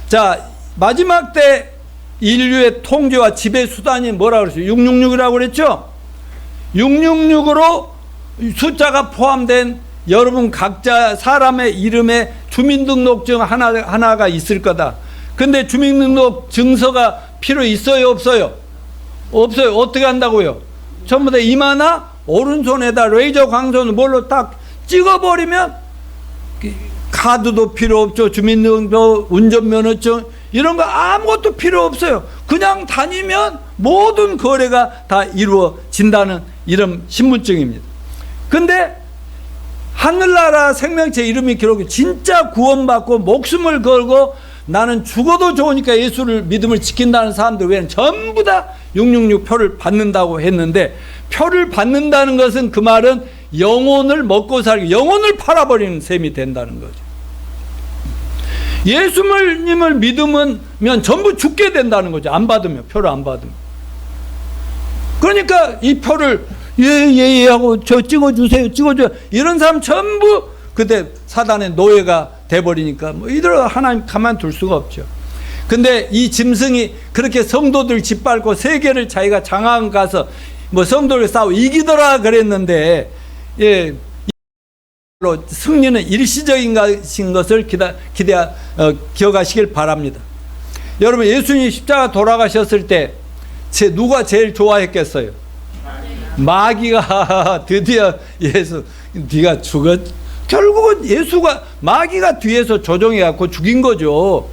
자, 마지막 때 인류의 통제와 지배 수단이 뭐라고 그랬어요? 666이라고 그랬죠? 666으로 숫자가 포함된 여러분 각자 사람의 이름에 주민등록증 하나가 있을 거다. 근데 주민등록 증서가 필요 있어요, 없어요? 없어요. 어떻게 한다고요? 전부 다 이마나 오른손에다 레이저 광선을 뭘로 딱 찍어버리면 카드도 필요 없죠. 주민등록, 운전면허증 이런 거 아무것도 필요 없어요. 그냥 다니면 모든 거래가 다 이루어진다는 이런 신분증입니다. 근데 하늘나라 생명체 이름이 기록이 진짜 구원받고 목숨을 걸고 나는 죽어도 좋으니까 예수를 믿음을 지킨다는 사람들 외에는 전부 다 666 표를 받는다고 했는데, 표를 받는다는 것은 그 말은 영혼을 먹고 살기, 영혼을 팔아버리는 셈이 된다는 거죠. 예수님을 믿으면 전부 죽게 된다는 거죠. 안 받으면, 표를 안 받으면. 그러니까 이 표를 예 하고 저 찍어주세요, 찍어줘요. 이런 사람 전부 그때 사단의 노예가 돼버리니까 뭐 이대로 하나님 가만둘 수가 없죠. 근데 이 짐승이 그렇게 성도들 짓밟고 세계를 자기가 장악 가서 뭐 성도를 싸워 이기더라 그랬는데, 예, 승리는 일시적인 것을 기억하시길 바랍니다. 여러분, 예수님이 십자가 돌아가셨을 때 누가 제일 좋아했겠어요? 마귀가 드디어 예수 네가 죽었. 결국은 예수가 마귀가 뒤에서 조종해갖고 죽인 거죠.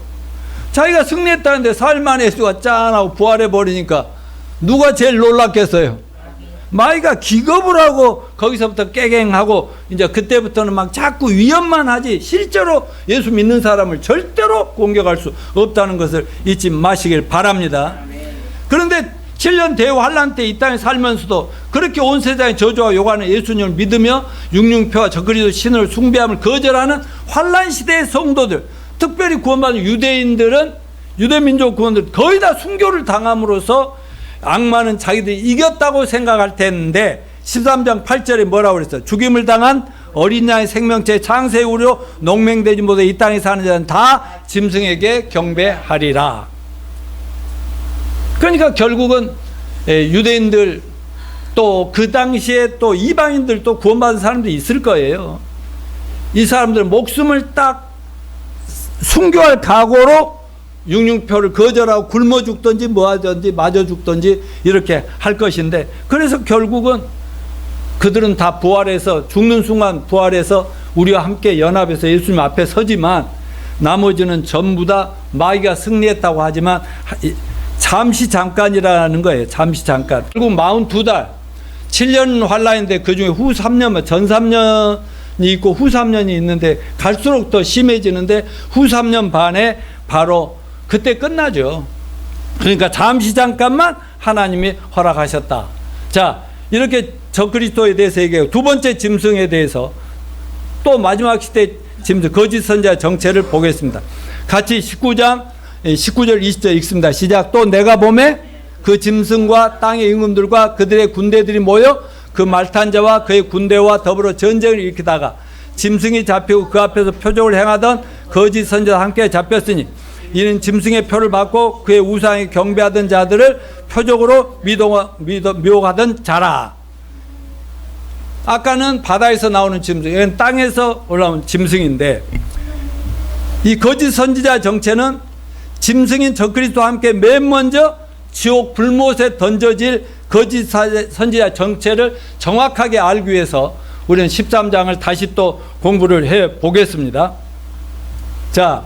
자기가 승리했다는데 4일 만에 예수가 짠하고 부활해 버리니까 누가 제일 놀랐겠어요? 마귀가 기겁을 하고 거기서부터 깨갱하고 이제 그때부터는 막 자꾸 위협만 하지 실제로 예수 믿는 사람을 절대로 공격할 수 없다는 것을 잊지 마시길 바랍니다. 그런데 7년 대환란 때 이 땅에 살면서도 그렇게 온 세상에 저주와 욕하는 예수님을 믿으며 666표와 적그리스도 신을 숭배함을 거절하는 환란 시대의 성도들, 특별히 구원받은 유대인들은, 유대민족 구원들 거의 다 순교를 당함으로써 악마는 자기들이 이겼다고 생각할 텐데, 13장 8절에 뭐라고 그랬어요? 죽임을 당한 어린 양의 생명체 창세의 우려 농맹되지 못해 이 땅에 사는 자는 다 짐승에게 경배하리라. 그러니까 결국은 유대인들 또 그 당시에 또 이방인들 또 구원받은 사람들이 있을 거예요. 이 사람들 목숨을 딱 순교할 각오로 666표를 거절하고 굶어 죽든지 뭐 하든지 맞아 죽든지 이렇게 할 것인데, 그래서 결국은 그들은 다 부활해서 죽는 순간 부활해서 우리와 함께 연합해서 예수님 앞에 서지만, 나머지는 전부 다 마귀가 승리했다고 하지만 잠시 잠깐이라는 거예요. 잠시 잠깐. 결국 42달, 7년 환란인데 그중에 후 3년, 전 3년이 있고 후 3년이 있는데 갈수록 더 심해지는데 후 3년 반에 바로 그때 끝나죠. 그러니까 잠시 잠깐만 하나님이 허락하셨다. 자, 이렇게 적그리스도에 대해서 얘기해요. 두 번째 짐승에 대해서 또 마지막 시대 짐승, 거짓 선지자 정체를 보겠습니다. 같이 19장 19절 20절 읽습니다. 시작. 또 내가 보매 그 짐승과 땅의 임금들과 그들의 군대들이 모여 그 말탄 자와 그의 군대와 더불어 전쟁을 일으키다가 짐승이 잡히고 그 앞에서 표적을 행하던 거짓 선지자와 함께 잡혔으니 이는 짐승의 표를 받고 그의 우상에 경배하던 자들을 표적으로 미혹하던 자라. 아까는 바다에서 나오는 짐승, 이건 땅에서 올라온 짐승인데, 이 거짓 선지자 정체는 짐승인 적그리스도와 함께 맨 먼저 지옥 불못에 던져질 거짓 선지자 정체를 정확하게 알기 위해서 우리는 13장을 다시 또 공부를 해 보겠습니다. 자,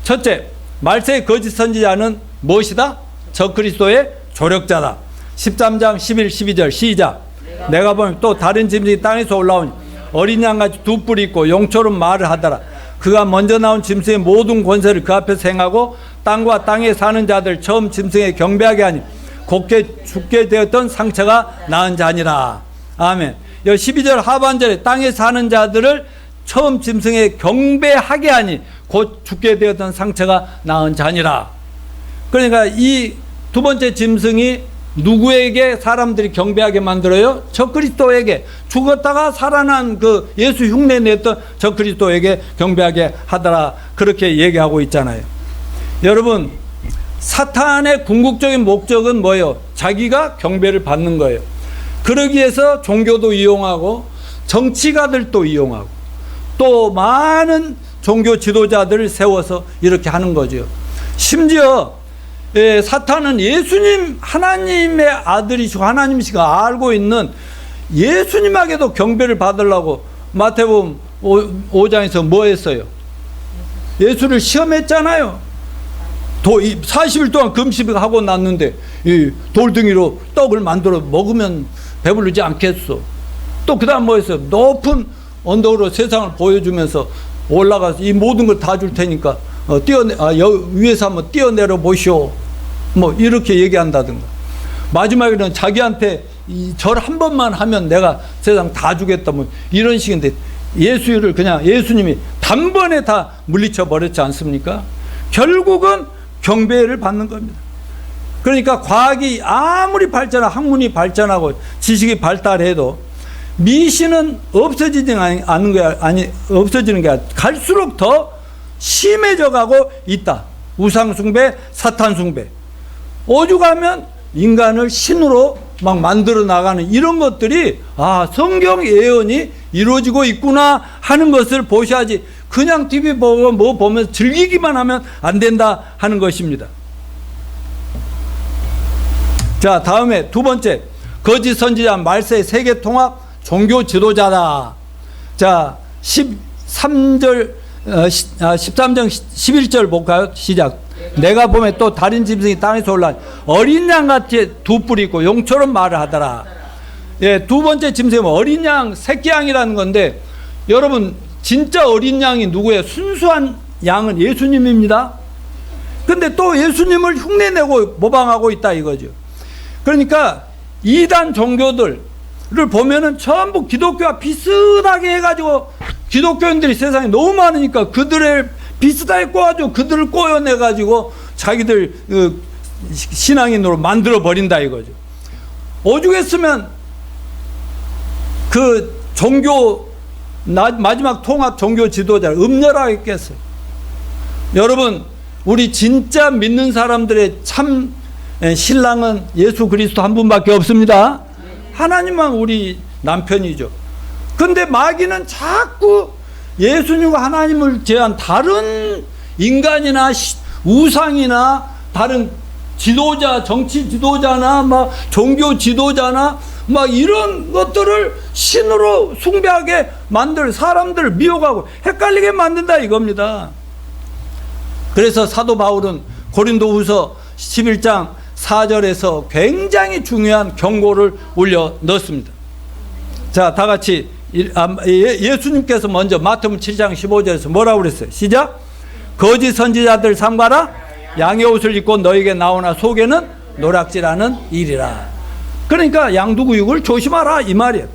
첫째, 말세의 거짓 선지자는 무엇이다? 적그리스도의 조력자다. 13장 11, 12절 시작. 내가 보면 또 다른 짐승이 땅에서 올라오니 어린 양같이 두 뿔이 있고 용처럼 말을 하더라. 그가 먼저 나온 짐승의 모든 권세를 그 앞에서 행하고 땅과 땅에 사는 자들 처음 짐승에 경배하게 하니 곧게 죽게 되었던 상처가 나은 자니라. 아멘. 여 12절 하반절에 땅에 사는 자들을 처음 짐승에 경배하게 하니 곧 죽게 되었던 상처가 나은 자니라. 그러니까 이 두 번째 짐승이 누구에게 사람들이 경배하게 만들어요? 적그리스도에게. 죽었다가 살아난 그 예수 흉내 냈던 적그리스도에게 경배하게 하더라. 그렇게 얘기하고 있잖아요. 여러분, 사탄의 궁극적인 목적은 뭐예요? 자기가 경배를 받는 거예요. 그러기 위해서 종교도 이용하고 정치가들도 이용하고 또 많은 종교 지도자들을 세워서 이렇게 하는 거죠. 심지어 사탄은 예수님 하나님의 아들이시고 하나님이시고 알고 있는 예수님에게도 경배를 받으려고 마태복음 5장에서 뭐 했어요? 예수를 시험했잖아요. 40일 동안 금식하고 났는데 이 돌덩이로 떡을 만들어 먹으면 배부르지 않겠어. 또 그 다음 뭐 했어요? 높은 언덕으로 세상을 보여주면서 올라가서 이 모든 걸 다 줄 테니까 위에서 한번 뛰어내려 보시오. 뭐 이렇게 얘기한다든가. 마지막에는 자기한테 절 한 번만 하면 내가 세상 다 주겠다 뭐 이런 식인데 예수를 그냥 예수님이 단번에 다 물리쳐 버렸지 않습니까? 결국은 경배를 받는 겁니다. 그러니까 과학이 아무리 발전하고 학문이 발전하고 지식이 발달해도 미신은 없어지는 없어지는 게 아니라 갈수록 더 심해져 가고 있다. 우상숭배, 사탄숭배. 오죽하면 인간을 신으로 막 만들어 나가는 이런 것들이 성경 예언이 이루어지고 있구나 하는 것을 보셔야지 그냥 TV 보고 뭐 보면서 즐기기만 하면 안 된다 하는 것입니다. 자, 다음에 두 번째, 거짓 선지자 말세의 세계 통합 종교 지도자다. 자, 13장 11절 볼까요? 시작. 내가 보면 또 다른 짐승이 땅에서 올라 어린 양같이 두 뿔이 있고 용처럼 말을 하더라. 예, 두 번째 짐승은 어린 양, 새끼 양이라는 건데 여러분 진짜 어린 양이 누구예요? 순수한 양은 예수님입니다. 근데 또 예수님을 흉내내고 모방하고 있다 이거죠. 그러니까 이단 종교들을 보면은 전부 기독교와 비슷하게 해가지고 기독교인들이 세상에 너무 많으니까 그들을 비슷하게 꼬아주고 그들을 꼬여내가지고 자기들 신앙인으로 만들어버린다 이거죠. 오죽했으면 그 종교 마지막 통합 종교 지도자를 음멸하겠어요. 여러분, 우리 진짜 믿는 사람들의 참 신랑은 예수 그리스도 한 분밖에 없습니다. 하나님만 우리 남편이죠. 근데 마귀는 자꾸 예수님과 하나님을 제한 다른 인간이나 우상이나 다른 지도자, 정치 지도자나 막 종교 지도자나 막 이런 것들을 신으로 숭배하게 만들 사람들을 미혹하고 헷갈리게 만든다 이겁니다. 그래서 사도 바울은 고린도후서 11장 4절에서 굉장히 중요한 경고를 올려 넣습니다. 자, 다 같이 예수님께서 먼저 마태복음 7장 15절에서 뭐라고 그랬어요? 시작. 거짓 선지자들 삼가라. 양의 옷을 입고 너에게 나오나 속에는 노략질하는 일이라. 그러니까 양두구육을 조심하라 이 말이에요.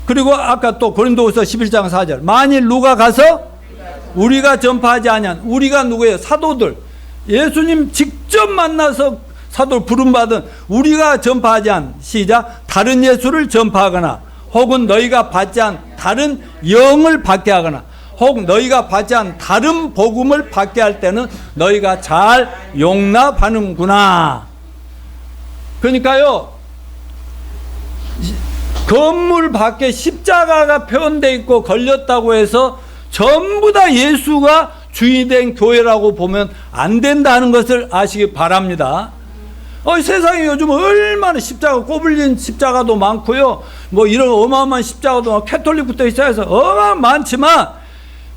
그리고 아까 또 고린도후서 11장 4절. 만일 누가 가서 우리가 전파하지 아니한, 우리가 누구예요? 사도들. 예수님 직접 만나서 사도를 부름받은 우리가 전파하지 않은, 시작, 다른 예수를 전파하거나 혹은 너희가 받지 않은 다른 영을 받게 하거나 혹 너희가 받지 않은 다른 복음을 받게 할 때는 너희가 잘 용납하는구나. 그러니까요, 건물 밖에 십자가가 표현되어 있고 걸렸다고 해서 전부 다 예수가 주인이 된 교회라고 보면 안 된다는 것을 아시기 바랍니다. 세상에 요즘 얼마나 십자가, 꼬불린 십자가도 많고요. 뭐 이런 어마어마한 십자가도 많고, 캐톨릭부터 시작해서 어마어마한 많지만,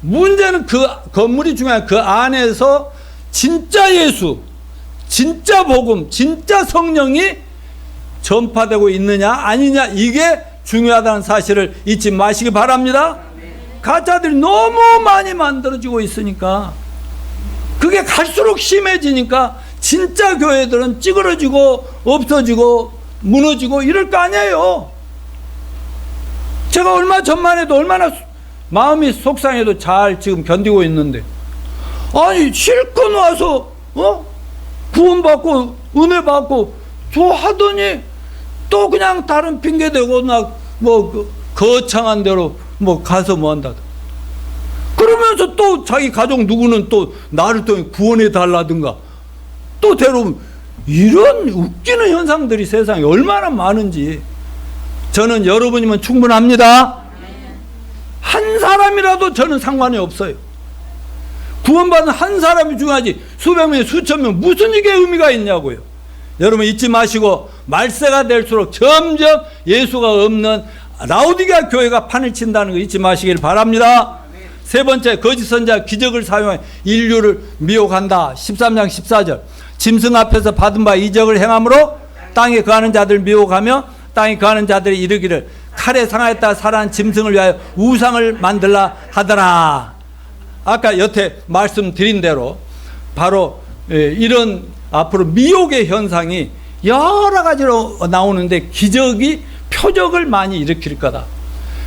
문제는 그 건물이 중요한 그 안에서 진짜 예수, 진짜 복음, 진짜 성령이 전파되고 있느냐 아니냐, 이게 중요하다는 사실을 잊지 마시기 바랍니다. 가짜들이 너무 많이 만들어지고 있으니까, 그게 갈수록 심해지니까 진짜 교회들은 찌그러지고 없어지고 무너지고 이럴 거 아니에요. 제가 얼마 전만 해도 얼마나 마음이 속상해도 잘 지금 견디고 있는데, 아니 실컷 와서 구원받고 은혜 받고 하더니 또 그냥 다른 핑계 대고 뭐 거창한 대로 뭐 가서 뭐 한다. 그러면서 또 자기 가족 누구는 또 나를 또 구원해 달라든가 또 데려오면, 이런 웃기는 현상들이 세상에 얼마나 많은지. 저는 여러분이면 충분합니다. 한 사람이라도 저는 상관이 없어요. 구원받은 한 사람이 중요하지 수백 명, 수천 명 무슨 이게 의미가 있냐고요. 여러분 잊지 마시고, 말세가 될수록 점점 예수가 없는 라오디게아 교회가 판을 친다는 거 잊지 마시길 바랍니다. 세 번째, 거짓 선지자 기적을 사용해 인류를 미혹한다. 13장 14절. 짐승 앞에서 받은 바 이적을 행함으로 땅에 거하는 자들을 미혹하며 땅에 거하는 자들이 이르기를 칼에 상하였다 살아난 짐승을 위하여 우상을 만들라 하더라. 아까 여태 말씀드린 대로 바로 이런 앞으로 미혹의 현상이 여러 가지로 나오는데, 기적이 표적을 많이 일으킬 거다.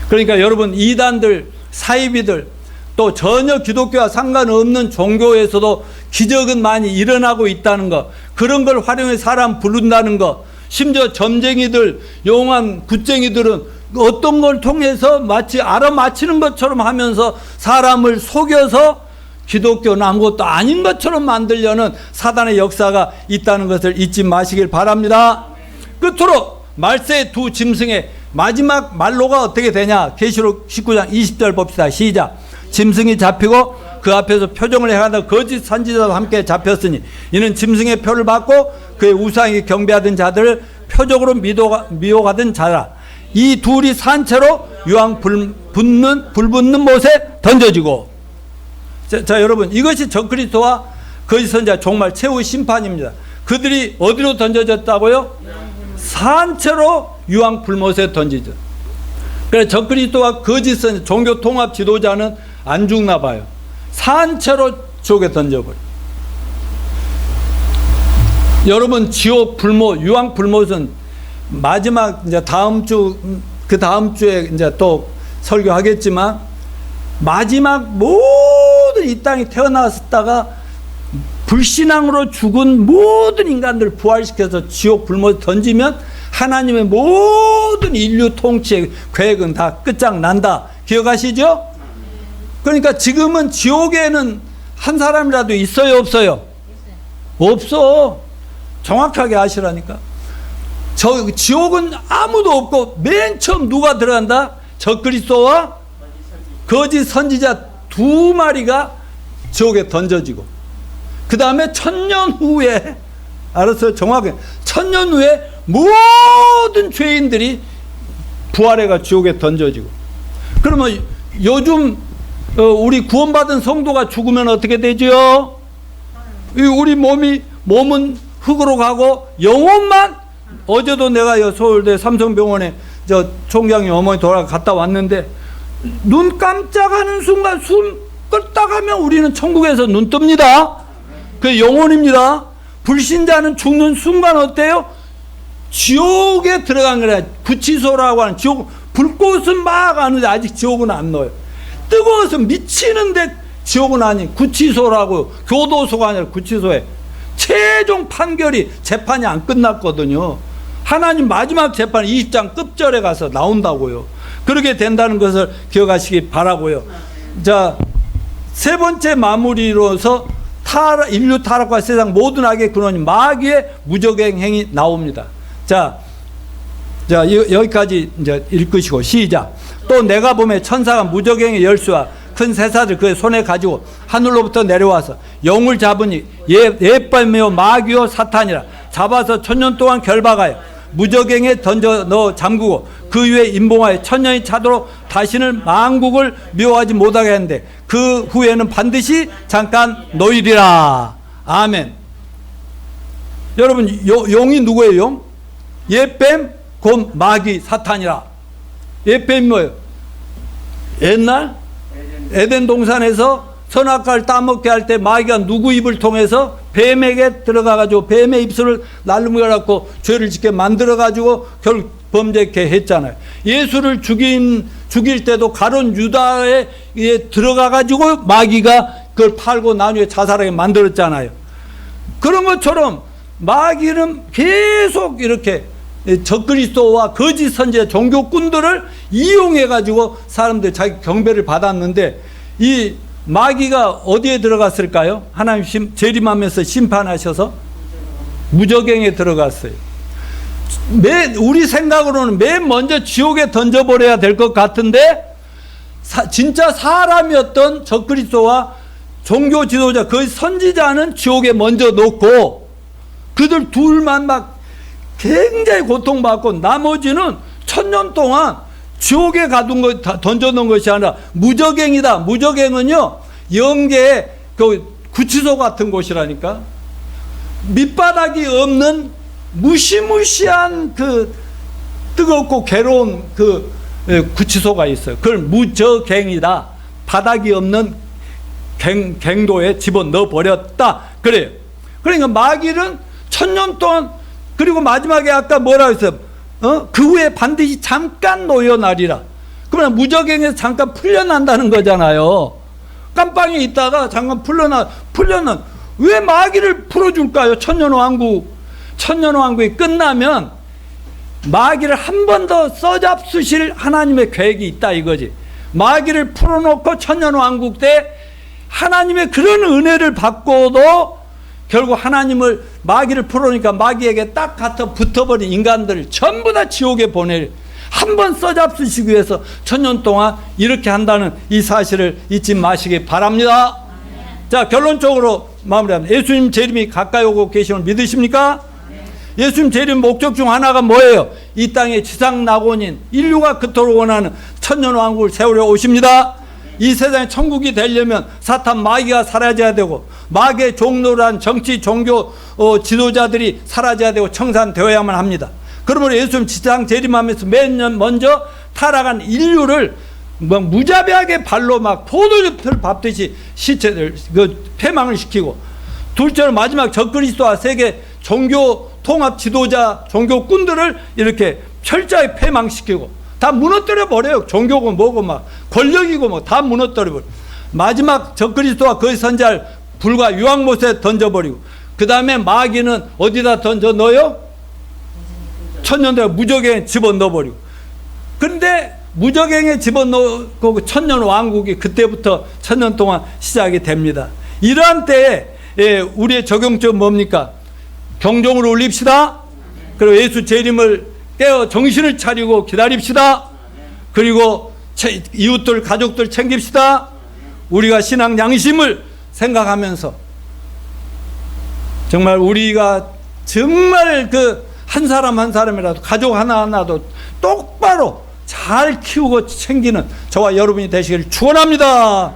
그러니까 여러분, 이단들, 사이비들, 또 전혀 기독교와 상관없는 종교에서도 기적은 많이 일어나고 있다는 것, 그런 걸 활용해 사람 부른다는 것, 심지어 점쟁이들, 용한 굿쟁이들은 어떤 걸 통해서 마치 알아맞히는 것처럼 하면서 사람을 속여서 기독교는 아무것도 아닌 것처럼 만들려는 사단의 역사가 있다는 것을 잊지 마시길 바랍니다. 끝으로 말세의 두 짐승의 마지막 말로가 어떻게 되냐. 계시록 19장 20절 봅시다. 시작. 짐승이 잡히고 그 앞에서 표정을 행하던 거짓 선지자와 함께 잡혔으니 이는 짐승의 표를 받고 그의 우상에게 경배하던 자들을 표적으로 미혹하던 자라. 이 둘이 산채로 유황 불 붙는 못에 던져지고. 자 여러분, 이것이 적그리스도와 거짓 선지자 종말 최후의 심판입니다. 그들이 어디로 던져졌다고요? 산채로 유황 불못에 던지죠. 그래서 적그리스도와 거짓 선지자 종교 통합 지도자는 안 죽나 봐요. 산채로 지옥에 던져버려. 여러분, 지옥 불못, 유황 불못은 마지막 이제 다음 주에 이제 또 설교하겠지만, 마지막 모든 이 땅에 태어났다가 불신앙으로 죽은 모든 인간들을 부활시켜서 지옥 불못에 던지면 하나님의 모든 인류 통치의 계획은 다 끝장난다. 기억하시죠? 그러니까 지금은 지옥에는 한 사람이라도 있어요, 없어요? 없어. 정확하게 아시라니까. 지옥은 아무도 없고 맨 처음 누가 들어간다? 적그리스도와 거짓 선지자 두 마리가 지옥에 던져지고, 그 다음에 1000년 후에, 알았어요? 정확하게 1000년 후에 모든 죄인들이 부활해가 지옥에 던져지고. 그러면 요즘 우리 구원받은 성도가 죽으면 어떻게 되죠? 우리 몸은 흙으로 가고 영혼만. 어제도 내가 서울대 삼성병원에 저 총장님 어머니 갔다 왔는데 눈 깜짝하는 순간 숨 끄딱 하면 우리는 천국에서 눈 뜹니다. 그 영혼입니다. 불신자는 죽는 순간 어때요? 지옥에 들어간 거라. 구치소라고 하는 지옥. 불꽃은 막 아는데 아직 지옥은 안 넣어요. 뜨거워서 미치는데 지옥은 아닌 구치소라고. 교도소가 아니라 구치소에 최종 판결이 재판이 안 끝났거든요. 하나님 마지막 재판 20장 끝절에 가서 나온다고요. 그렇게 된다는 것을 기억하시기 바라고요. 자, 세 번째 마무리로서 인류 타락과 세상 모든 악의 근원인 마귀의 무적행 행이 나옵니다. 자, 여기까지 이제 읽으시고 시작. 또 내가 보매 천사가 무적행의 열쇠와 큰 새사들 그의 손에 가지고 하늘로부터 내려와서 영을 잡으니 예빨매요 마귀요 사탄이라 잡아서 1000년 동안 결박하여 무적행에 던져 넣어 잠그고 그 위에 임봉하여 1000년이 차도록 다시는 만국을 묘하지 못하게 했는데 그 후에는 반드시 잠깐 놓이리라. 아멘. 여러분, 용이 누구예요? 용? 예뱀 곧 마귀 사탄이라. 예뱀이 뭐예요? 옛날 에덴 동산에서 선악과를 따먹게 할 때 마귀가 누구 입을 통해서 뱀에게 들어가가지고 뱀의 입술을 날름겨갖고 죄를 짓게 만들어가지고 결국 범죄케 했잖아요. 예수를 죽일 때도 가룟 유다에 들어가가지고 마귀가 그걸 팔고 나중에 자살하게 만들었잖아요. 그런 것처럼 마귀는 계속 이렇게 적그리스도와 거짓 선지자 종교꾼들을 이용해가지고 사람들 자기 경배를 받았는데 이 마귀가 어디에 들어갔을까요? 하나님 재림하면서 심판하셔서 무적행에 들어갔어요. 우리 생각으로는 맨 먼저 지옥에 던져버려야 될 것 같은데 진짜 사람이었던 적그리스도와 종교 지도자 그 선지자는 지옥에 먼저 놓고 그들 둘만 막 굉장히 고통받고 나머지는 1000년 동안 지옥에 던져놓은 것이 아니라 무적행이다. 무적행은요 영계의 그 구치소 같은 곳이라니까. 밑바닥이 없는 무시무시한 그 뜨겁고 괴로운 그 구치소가 있어요. 그걸 무적행이다. 바닥이 없는 갱도에 집어넣어 버렸다. 그래요. 그러니까 마귀는 1000년 동안 그리고 마지막에 아까 뭐라고 했어요? 그 후에 반드시 잠깐 놓여나리라. 그러면 무적행에서 잠깐 풀려난다는 거잖아요. 깜빵에 있다가 잠깐 풀려난 왜 마귀를 풀어줄까요? 천년왕국이 끝나면 마귀를 한 번 더 써잡수실 하나님의 계획이 있다 이거지. 마귀를 풀어놓고 천년왕국 때 하나님의 그런 은혜를 받고도 결국 하나님을 마귀를 풀어놓으니까 마귀에게 딱 붙어버린 인간들을 전부 다 지옥에 한 번 써잡수시기 위해서 1000년 동안 이렇게 한다는 이 사실을 잊지 마시기 바랍니다. 자, 결론적으로 마무리합니다. 예수님 재림이 가까이 오고 계심을 믿으십니까? 예수님 재림 목적 중 하나가 뭐예요? 이 땅의 지상 낙원인 인류가 그토록 원하는 천년왕국을 세우려 오십니다. 이 세상에 천국이 되려면 사탄 마귀가 사라져야 되고 마귀의 종로란 정치 종교 지도자들이 사라져야 되고 청산되어야만 합니다. 그러므로 예수님 지상 재림하면서 매년 먼저 타락한 인류를 막 무자비하게 발로 막 포도즙을 밟듯이 시체를 폐망을 시키고, 둘째로 마지막 적그리스도와 세계 종교 통합 지도자 종교꾼들을 이렇게 철저히 폐망시키고 다 무너뜨려 버려요. 종교고 뭐고 막 권력이고 뭐 다 무너뜨려 버려. 마지막 적그리스도와 거의 선지자를 불과 유황못에 던져버리고, 그 다음에 마귀는 어디다 던져 넣어요? 천년대가 무적행에 집어넣어버리고. 그런데 무적행에 집어넣고 천년왕국이 그때부터 1000년 동안 시작이 됩니다. 이러한 때에 우리의 적용점 뭡니까? 경종을 울립시다. 그리고 예수 재림을 깨어 정신을 차리고 기다립시다. 그리고 이웃들 가족들 챙깁시다. 우리가 신앙 양심을 생각하면서 정말 우리가 정말 그 한 사람 한 사람이라도 가족 하나하나도 똑바로 잘 키우고 챙기는 저와 여러분이 되시길 축원합니다.